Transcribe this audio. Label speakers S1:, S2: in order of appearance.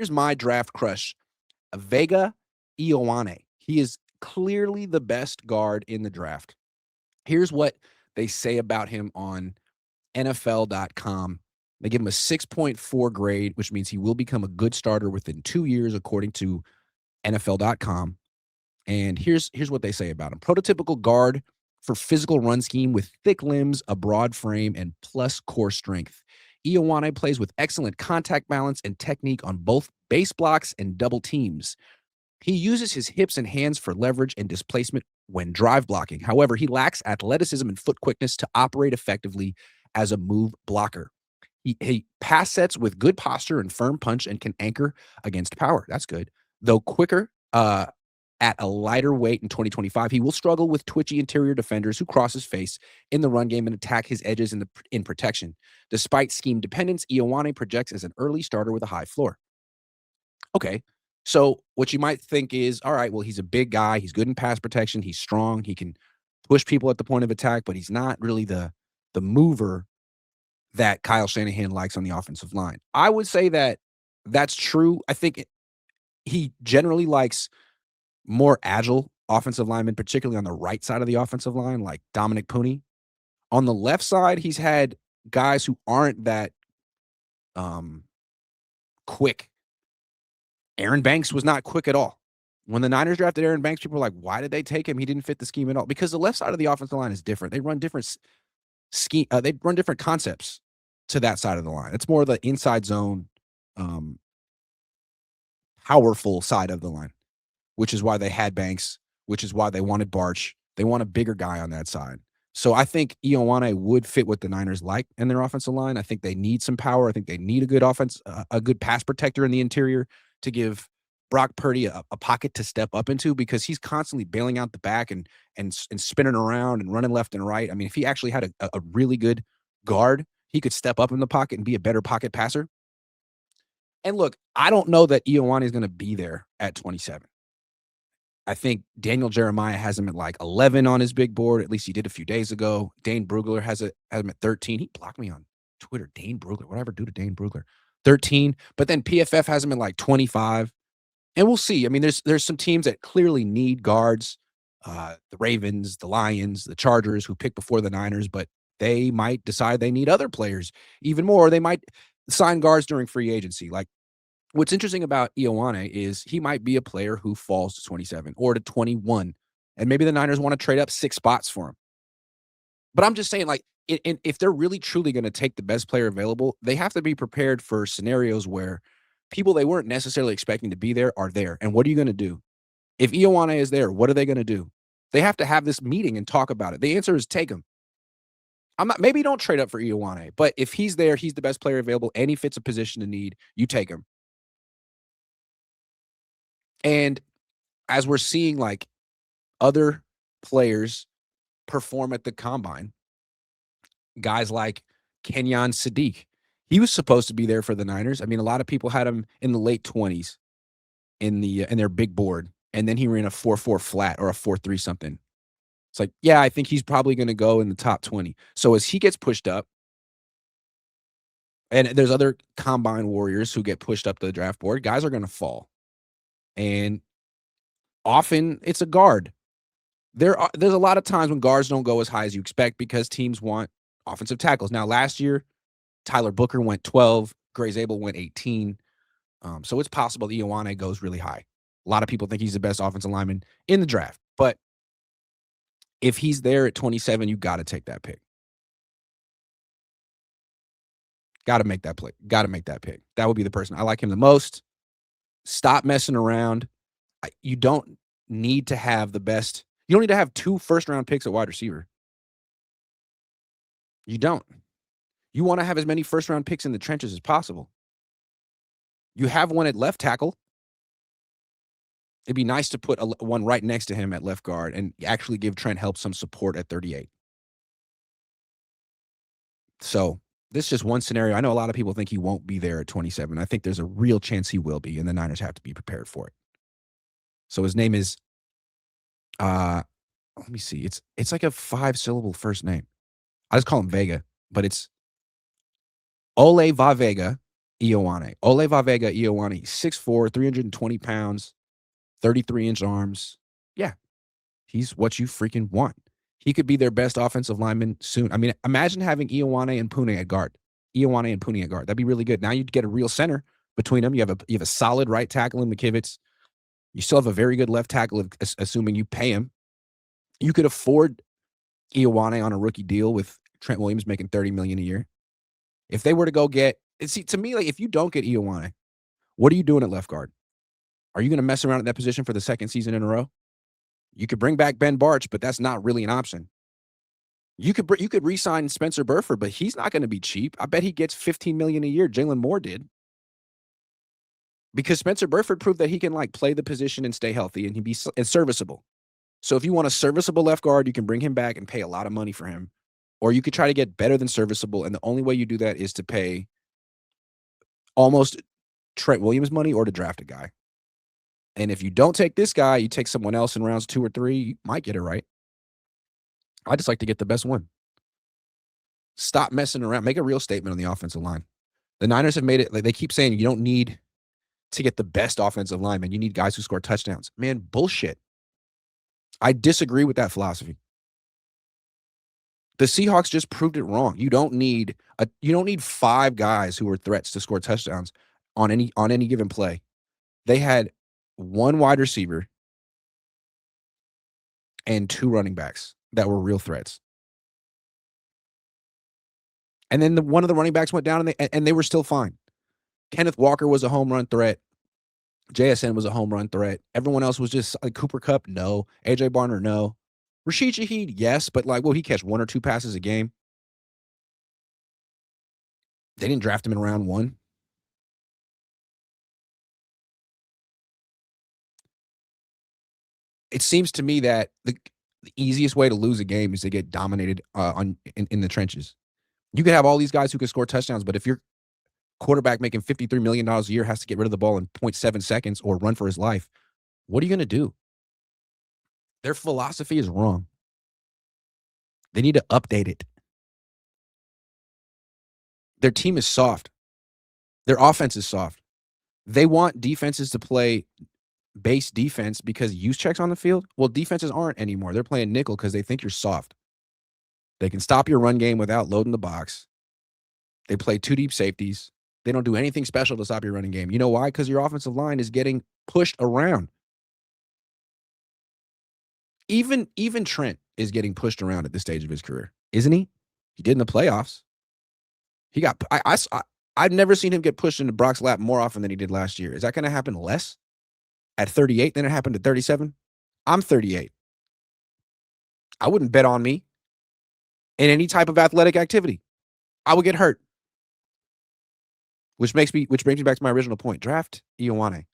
S1: Here's my draft crush, Vega Ioane. He is clearly the best guard in the draft. Here's what they say about him on NFL.com. They give him a 6.4 grade, which means he will become a good starter within 2 years, according to NFL.com. And here's what they say about him. Prototypical guard for physical run scheme with thick limbs, a broad frame, and plus core strength. Ioane plays with excellent contact balance and technique on both base blocks and double teams. He uses his hips and hands for leverage and displacement when drive blocking. However, he lacks athleticism and foot quickness to operate effectively as a move blocker. He pass sets with good posture and firm punch and can anchor against power. That's good. Though quicker at a lighter weight in 2025, he will struggle with twitchy interior defenders who cross his face in the run game and attack his edges in protection. Despite scheme dependence, Ioane projects as an early starter with a high floor. Okay, so what you might think is, all right, well, he's a big guy. He's good in pass protection. He's strong. He can push people at the point of attack, but he's not really the mover that Kyle Shanahan likes on the offensive line. I would say that that's true. I think he generally likes more agile offensive linemen, particularly on the right side of the offensive line, like Dominic Pooney. On the left side, he's had guys who aren't that quick. Aaron Banks was not quick at all. When the Niners drafted Aaron Banks, people were like, why did they take him? He didn't fit the scheme at all. Because the left side of the offensive line is different. They run different scheme. They run different concepts to that side of the line. It's more the inside zone, powerful side of the line, which is why they had Banks, which is why they wanted Barch. They want a bigger guy on that side. So I think Ioane would fit what the Niners like in their offensive line. I think they need some power. I think they need a good offense, a good pass protector in the interior to give Brock Purdy a pocket to step up into, because he's constantly bailing out the back and spinning around and running left and right. I mean, if he actually had a really good guard, he could step up in the pocket and be a better pocket passer. And look, I don't know that Ioane is going to be there at 27. I think Daniel Jeremiah has him at like 11 on his big board. At least he did a few days ago. Dane Brugler has him at 13. He blocked me on Twitter. Dane Brugler. Whatever do to Dane Brugler? 13. But then PFF has him at like 25. And we'll see. I mean, there's some teams that clearly need guards. The Ravens, the Lions, the Chargers, who pick before the Niners, but they might decide they need other players even more. They might sign guards during free agency. Like, what's interesting about Ioane is he might be a player who falls to 27 or to 21, and maybe the Niners want to trade up 6 spots for him. But I'm just saying, like, if they're really truly going to take the best player available, they have to be prepared for scenarios where people they weren't necessarily expecting to be there are there. And what are you going to do? If Ioane is there, what are they going to do? They have to have this meeting and talk about it. The answer is take him. Maybe don't trade up for Ioane, but if he's there, he's the best player available, and he fits a position of need, you take him. And as we're seeing, like, other players perform at the combine, guys like Kenyon Sadiq, he was supposed to be there for the Niners. I mean, a lot of people had him in the late 20s in their big board, and then he ran a 4.4 flat or a 4.3 something. It's like, yeah, I think he's probably going to go in the top 20. So as he gets pushed up, and there's other combine warriors who get pushed up the draft board, guys are going to fall. And often it's a guard. There's a lot of times when guards don't go as high as you expect because teams want offensive tackles. Now, last year, Tyler Booker went 12, Gray Zabel went 18. So it's possible that Ioane goes really high. A lot of people think he's the best offensive lineman in the draft. But if he's there at 27, you got to take that pick. Got to make that play. Got to make that pick. That would be the person. I like him the most. Stop messing around. You don't need to have the best. You don't need to have 2 first-round picks at wide receiver. You don't. You want to have as many first-round picks in the trenches as possible. You have one at left tackle. It'd be nice to put one right next to him at left guard and actually give Trent Help some support at 38. So this is just one scenario. I know a lot of people think he won't be there at 27. I think there's a real chance he will be, and the Niners have to be prepared for it. So his name is, let me see. It's like a 5-syllable first name. I just call him Vega, but it's Ole Va Vega, Ioane. Oleva Vega Ioane, 6'4", 320 pounds, 33-inch arms. Yeah, he's what you freaking want. He could be their best offensive lineman soon. I mean, imagine having Ioane and Pune at guard. Ioane and Pune at guard. That'd be really good. Now you'd get a real center between them. You have a solid right tackle in McKivitz. You still have a very good left tackle, assuming you pay him. You could afford Ioane on a rookie deal with Trent Williams making $30 million a year. If they were to go get, see, to me, like if you don't get Ioane, what are you doing at left guard? Are you going to mess around at that position for the second season in a row? You could bring back Ben Barch, but that's not really an option. You could re-sign Spencer Burford, but he's not going to be cheap. I bet he gets $15 million a year. Jalen Moore did, because Spencer Burford proved that he can like play the position and stay healthy and be serviceable. So if you want a serviceable left guard, you can bring him back and pay a lot of money for him, or you could try to get better than serviceable. And the only way you do that is to pay almost Trent Williams money or to draft a guy. And if you don't take this guy, you take someone else in rounds 2 or 3, you might get it right. I just like to get the best one. Stop messing around. Make a real statement on the offensive line. The Niners have made it, like they keep saying you don't need to get the best offensive lineman. You need guys who score touchdowns. Man, bullshit. I disagree with that philosophy. The Seahawks just proved it wrong. You don't need 5 guys who are threats to score touchdowns on any given play. They had 1 wide receiver and 2 running backs that were real threats. And then one of the running backs went down and they were still fine. Kenneth Walker was a home run threat. JSN was a home run threat. Everyone else was just like Cooper Kupp, no. AJ Barner, no. Rashid Shaheed, yes, but like, will he catch 1 or 2 passes a game? They didn't draft him in round 1. It seems to me that the easiest way to lose a game is to get dominated in the trenches. You could have all these guys who can score touchdowns, but if your quarterback making $53 million a year has to get rid of the ball in 0.7 seconds or run for his life, what are you going to do? Their philosophy is wrong. They need to update it. Their team is soft. Their offense is soft. They want defenses to play base defense because use checks on the field. Well, defenses aren't anymore. They're playing nickel because they think you're soft. They can stop your run game without loading the box. They play 2 deep safeties. They don't do anything special to stop your running game. You know why? Because your offensive line is getting pushed around. Even Trent is getting pushed around at this stage of his career, isn't he? He did in the playoffs. He got. I've never seen him get pushed into Brock's lap more often than he did last year. Is that going to happen less at 38 than it happened at 37? I'm 38. I wouldn't bet on me in any type of athletic activity. I would get hurt. Which brings me back to my original point. Draft Ioane.